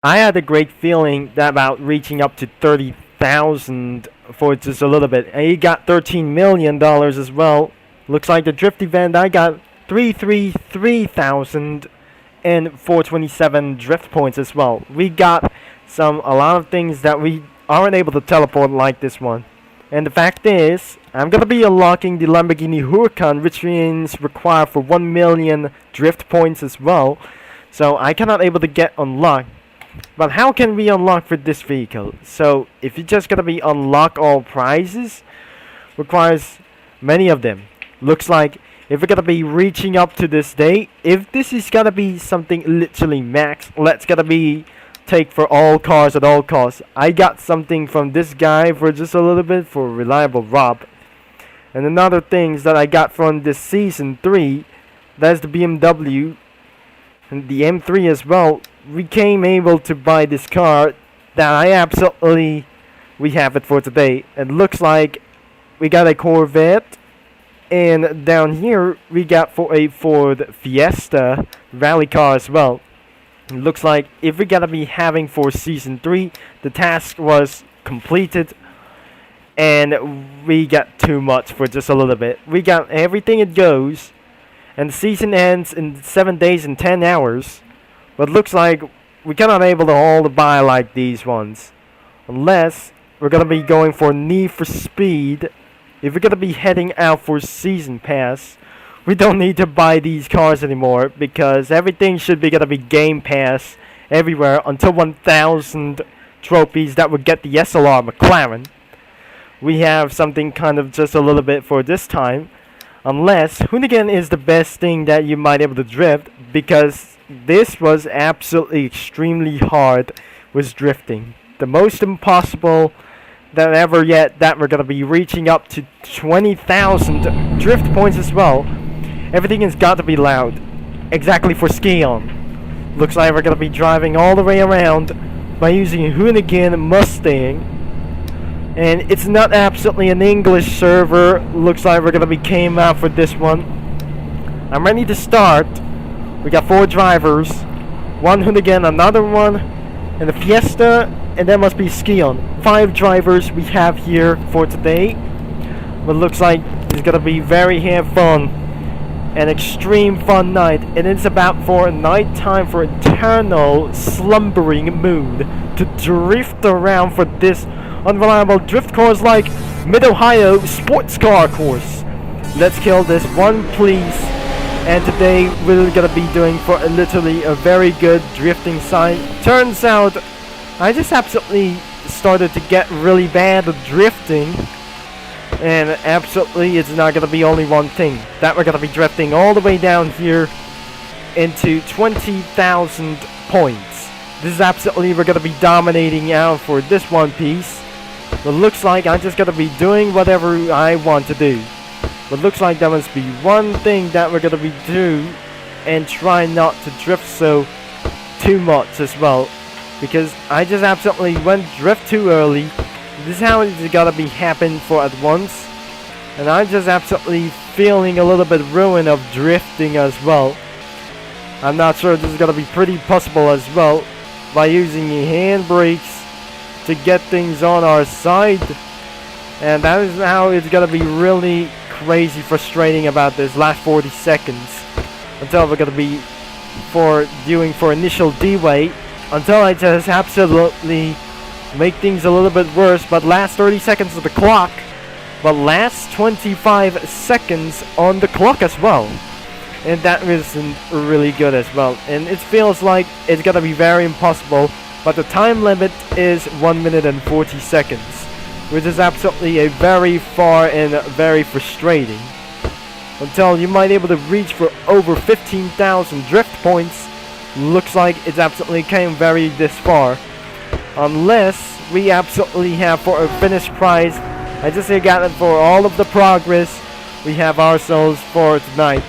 I had a great feeling that about reaching up to 30,000 for just a little bit. And he got $13 million as well. Looks like the drift event I got 333,000 and 427 drift points as well. We got a lot of things that we aren't able to teleport like this one. And the fact is, I'm gonna be unlocking the Lamborghini Huracan, which means require for 1 million drift points as well. So I cannot able to get unlocked. But how can we unlock for this vehicle? So if you're just gonna be unlock all prizes, requires many of them. Looks like if we're gonna be reaching up to this day, if this is gonna be something literally max, let's gonna be take for all cars at all costs. I got something from this guy for just a little bit for reliable Rob. And another things that I got from this season 3, that's the BMW and the M3 as well. We came able to buy this car that we have it for today. It looks like we got a Corvette, and down here we got for a Ford Fiesta rally car as well. It looks like if we're gonna be having for season 3, the task was completed, and we got too much for just a little bit. We got everything it goes, and the season ends in 7 days and 10 hours. But looks like we cannot able to all to buy like these ones, unless we're gonna be going for Need for Speed. If we're gonna be heading out for season pass, we don't need to buy these cars anymore because everything should be gonna be Game Pass everywhere until 1,000 trophies that would get the SLR McLaren. We have something kind of just a little bit for this time, unless Hoonigan is the best thing that you might able to drift, because this was absolutely extremely hard with drifting. The most impossible that ever yet, that we're gonna be reaching up to 20,000 drift points as well. Everything has got to be loud, exactly for Ski-On. Looks like we're gonna be driving all the way around by using a Hoonigan Mustang. And it's not absolutely an English server. Looks like we're gonna be came out for this one. I'm ready to start. We got 4 drivers, 1 Hoonigan, another one, and a Fiesta, and that must be Ski-On. 5 drivers we have here for today. But looks like it's gonna be very fun, an extreme fun night, and it's about for night time for eternal slumbering mood to drift around for this unreliable drift course like Mid-Ohio Sports Car Course. Let's kill this one, please. And today we're gonna be doing for literally a very good drifting side. Turns out I just absolutely started to get really bad at drifting, and absolutely it's not gonna be only one thing that we're gonna be drifting all the way down here into 20,000 points. This is absolutely we're gonna be dominating out for this one piece. But looks like I'm just gonna be doing whatever I want to do. But looks like there must be one thing that we're gonna be do, and try not to drift so too much as well, because I just absolutely went drift too early. This is how it's gotta be happen for at once, and I'm just absolutely feeling a little bit ruined of drifting as well. I'm not sure this is gonna be pretty possible as well by using hand brakes to get things on our side, and that is how it's gonna be really crazy frustrating about this last 40 seconds until we're gonna be doing for initial D-way, until I just absolutely make things a little bit worse. But last 30 seconds of the clock, but last 25 seconds on the clock as well, and that isn't really good as well, and it feels like it's gonna be very impossible. But the time limit is 1 minute and 40 seconds, which is absolutely a very far and very frustrating. Until you might be able to reach for over 15,000 drift points. Looks like it's absolutely came very this far. Unless we absolutely have for a finished prize. I just got it for all of the progress we have ourselves for tonight.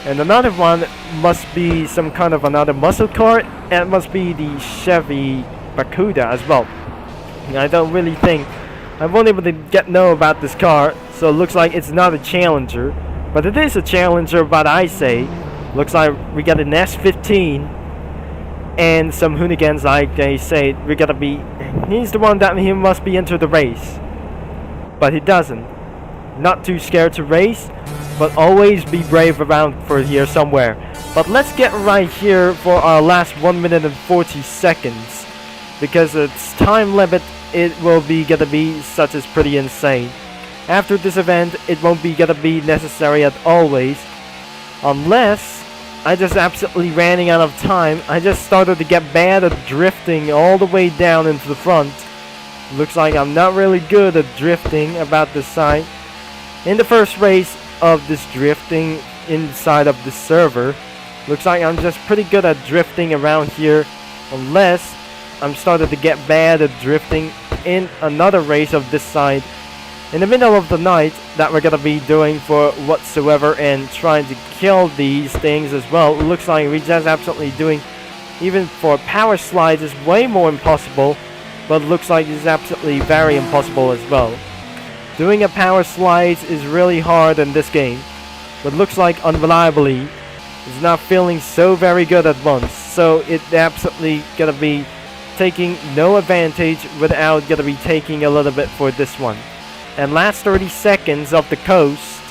And another one must be some kind of another muscle car. And it must be the Chevy Barracuda as well. I don't really think I won't able to know about this car, so it looks like it's not a Challenger, but it is a Challenger. But I say, looks like we got an S15, and some hooligans, like they say, we're gonna be. He's the one that he must be into the race, but he doesn't. Not too scared to race, but always be brave around for here somewhere. But let's get right here for our last 1 minute and 40 seconds, because its time limit it will be gonna be such as pretty insane. After this event, it won't be gonna be necessary at always, unless I just absolutely running out of time. I just started to get bad at drifting all the way down into the front. Looks like I'm not really good at drifting about this side. In the first race of this drifting inside of the server, looks like I'm just pretty good at drifting around here, unless I'm starting to get bad at drifting in another race of this side in the middle of the night that we're gonna be doing for whatsoever and trying to kill these things as well. Looks like we just absolutely doing, even for power slides is way more impossible, but looks like it's absolutely very impossible as well. Doing a power slides is really hard in this game, but looks like unreliably is not feeling so very good at once, so it absolutely gonna be taking no advantage without gonna be taking a little bit for this one. And last 30 seconds of the coast,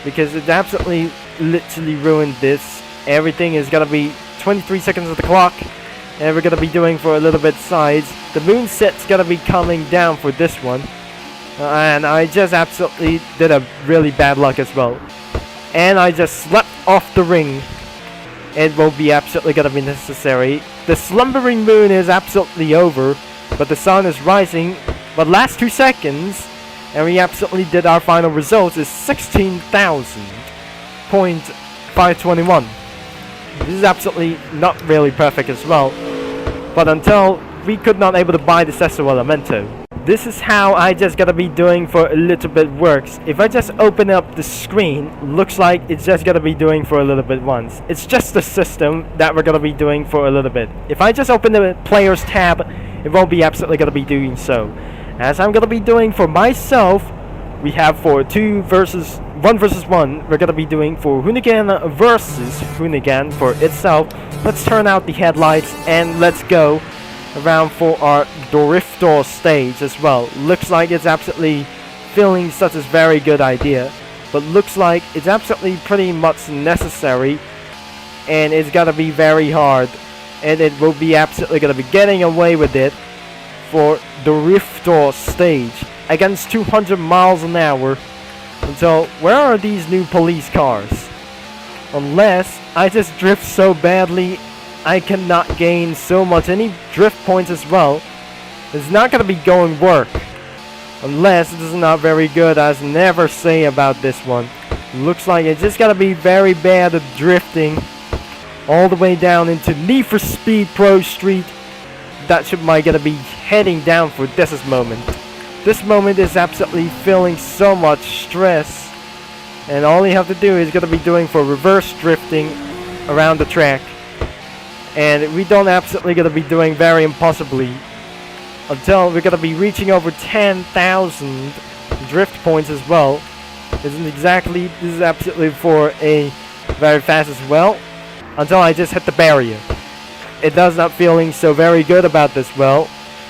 because it absolutely literally ruined this. Everything is gonna be 23 seconds of the clock, and we're gonna be doing for a little bit sides. The moon set's gonna be coming down for this one, and I just absolutely did a really bad luck as well. And I just slept off the ring. It will be absolutely gonna be necessary. The slumbering moon is absolutely over, but the sun is rising. But last 2 seconds, and we absolutely did our final results is 16,521. This is absolutely not really perfect as well, but until we could not able to buy the Sesto Elemento. This is how I just gotta be doing for a little bit works. If I just open up the screen, looks like it's just gonna be doing for a little bit once. It's just the system that we're gonna be doing for a little bit. If I just open the players tab, it won't be absolutely gonna be doing so. As I'm gonna be doing for myself, we have for 1 versus 1, we're gonna be doing for Hoonigan versus Hoonigan for itself. Let's turn out the headlights and let's go around for our Driftor stage as well. Looks like it's absolutely feeling such a very good idea, but looks like it's absolutely pretty much necessary, and it's gonna be very hard, and it will be absolutely gonna be getting away with it for the Driftor stage against 200 miles an hour. Until where are these new police cars? Unless I just drift so badly, I cannot gain so much any drift points as well. It's not gonna be going work unless it is not very good, as never say about this one. Looks like it's just gonna be very bad at drifting all the way down into Need for Speed Pro Street. That should might gonna be heading down for this moment. This moment is absolutely feeling so much stress, and all you have to do is gonna be doing for reverse drifting around the track, and we don't absolutely gonna be doing very impossibly until we're gonna be reaching over 10,000 drift points as well. Isn't exactly, this is absolutely for a very fast as well, until I just hit the barrier. It does not feeling so very good about this well,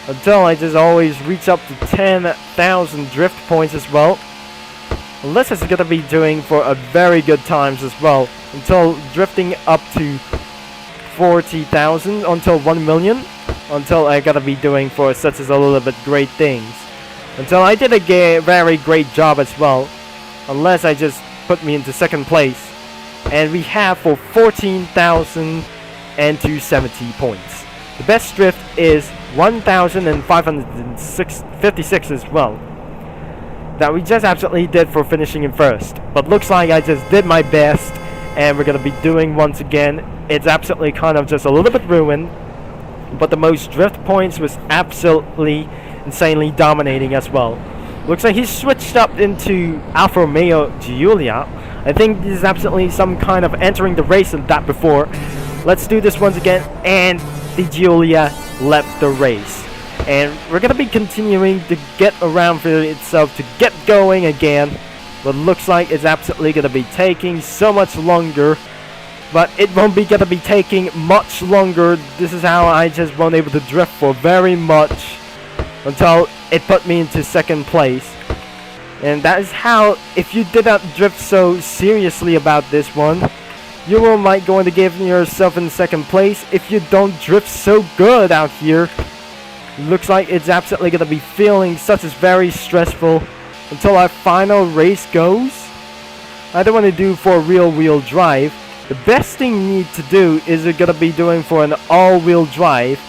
until I just always reach up to 10,000 drift points as well. Unless it's gonna be doing for a very good times as well, until drifting up to 40,000 until 1 million, until I gotta be doing for such as a little bit great things, until I did a very great job as well, unless I just put me into second place, and we have for 14,270 points. The best drift is 1,556 as well, that we just absolutely did for finishing in first. But looks like I just did my best, and we're gonna be doing once again. It's absolutely kind of just a little bit ruined, but the most drift points was absolutely insanely dominating as well. Looks like he's switched up into Alfa Romeo Giulia. I think this is absolutely some kind of entering the race of that before. Let's do this once again, and the Giulia left the race. And we're gonna be continuing to get around for itself to get going again, but looks like it's absolutely gonna be taking so much longer but it won't be gonna be taking much longer. This is how I just won't able to drift for very much until it put me into second place. And that is how, if you did not drift so seriously about this one, you will might going to give yourself in second place if you don't drift so good out here. Looks like it's absolutely gonna be feeling such as very stressful until our final race goes. I don't want to do for a real wheel drive. The best thing you need to do is you're gonna be doing for an all-wheel drive,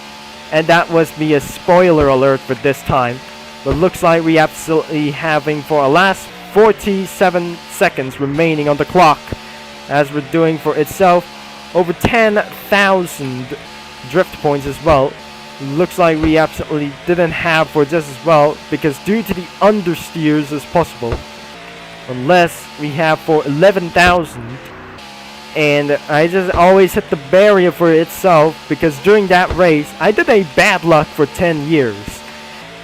and that was be a spoiler alert for this time. But looks like we absolutely having for our last 47 seconds remaining on the clock, as we're doing for itself over 10,000 drift points as well. Looks like we absolutely didn't have for just as well, because due to the understeers as possible, unless we have for 11,000. And I just always hit the barrier for itself, because during that race I did a bad luck for 10 years,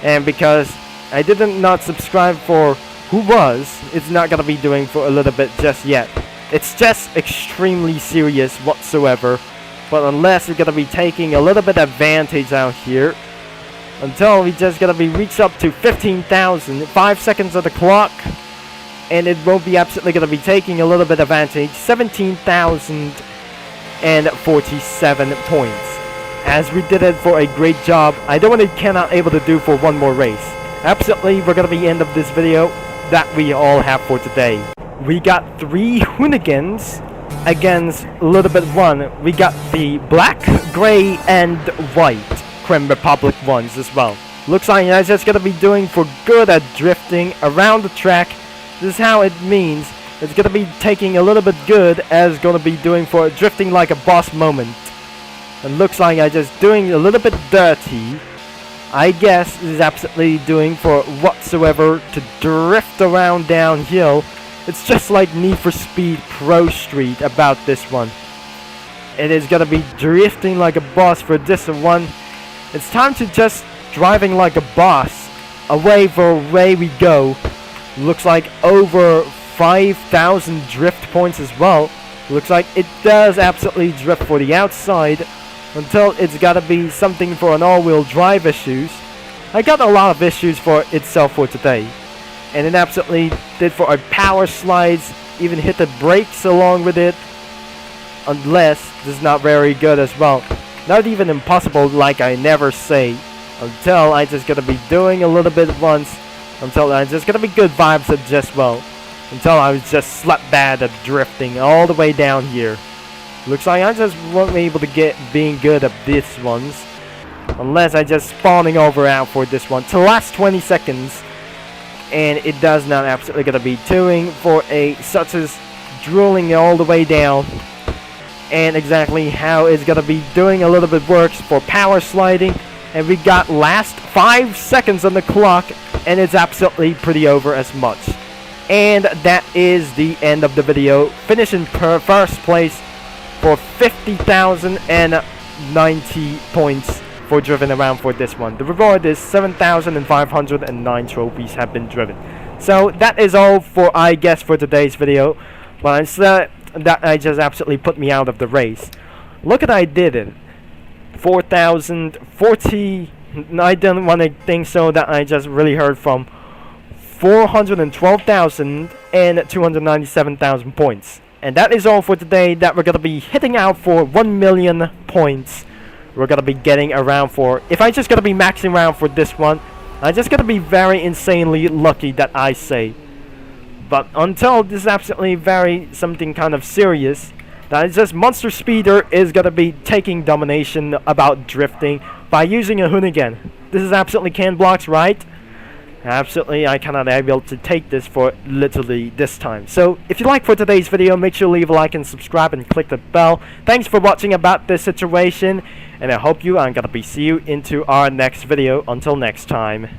and because I didn't not subscribe for who was, it's not gonna be doing for a little bit just yet. It's just extremely serious whatsoever, but unless we're gonna be taking a little bit advantage out here until we just gonna be reached up to 15,000, 5 seconds of the clock, and it won't be absolutely gonna be taking a little bit advantage. 17,047 points, as we did it for a great job. I don't want to cannot able to do for one more race. Absolutely, we're gonna be end of this video that we all have for today. We got 3 Hoonigans against a little bit 1. We got the black, gray, and white Creme Republic ones as well. Looks like I'm just gonna be doing for good at drifting around the track. This is how it means it's gonna be taking a little bit good as gonna be doing for drifting like a boss moment. And looks like I just doing a little bit dirty. I guess is absolutely doing for whatsoever to drift around downhill. It's just like Need for Speed Pro Street about this one. It is gonna be drifting like a boss for this one. It's time to just driving like a boss. Away we go. Looks like over 5,000 drift points as well. Looks like it does absolutely drift for the outside until it's gotta be something for an all-wheel drive issues. I got a lot of issues for itself for today, and it absolutely did for our power slides, even hit the brakes along with it, unless this is not very good as well. Not even impossible, like I never say, until I just gotta be doing a little bit once, until I just gonna be good vibes at just well, until I was just slap bad at drifting all the way down here. Looks like I just won't be able to get being good at these ones, unless I just spawning over out for this one to last 20 seconds, and it does not absolutely gonna be doing for a such as drooling all the way down, and exactly how it's gonna be doing a little bit works for power sliding. And we got last 5 seconds on the clock, and it's absolutely pretty over as much. And that is the end of the video. Finishing first place for 50,090 points for driven around for this one. The reward is 7,509 trophies have been driven. So that is all for I guess for today's video. But I said that I just absolutely put me out of the race. Look at I did it. 4,040. I didn't want to think so that I just really heard from 412,000 and 297,000 points. And that is all for today. That we're gonna be hitting out for 1 million points. We're gonna be getting around for, if I just gonna be maxing around for this one, I just gonna be very insanely lucky that I say. But until this is absolutely very something kind of serious, that is just Monster Speeder is gonna be taking domination about drifting by using a Hoonigan. This is absolutely canned blocks, right? Absolutely, I cannot be able to take this for literally this time. So, if you like for today's video, make sure to leave a like and subscribe and click the bell. Thanks for watching about this situation, and I hope you are gonna be see you into our next video. Until next time.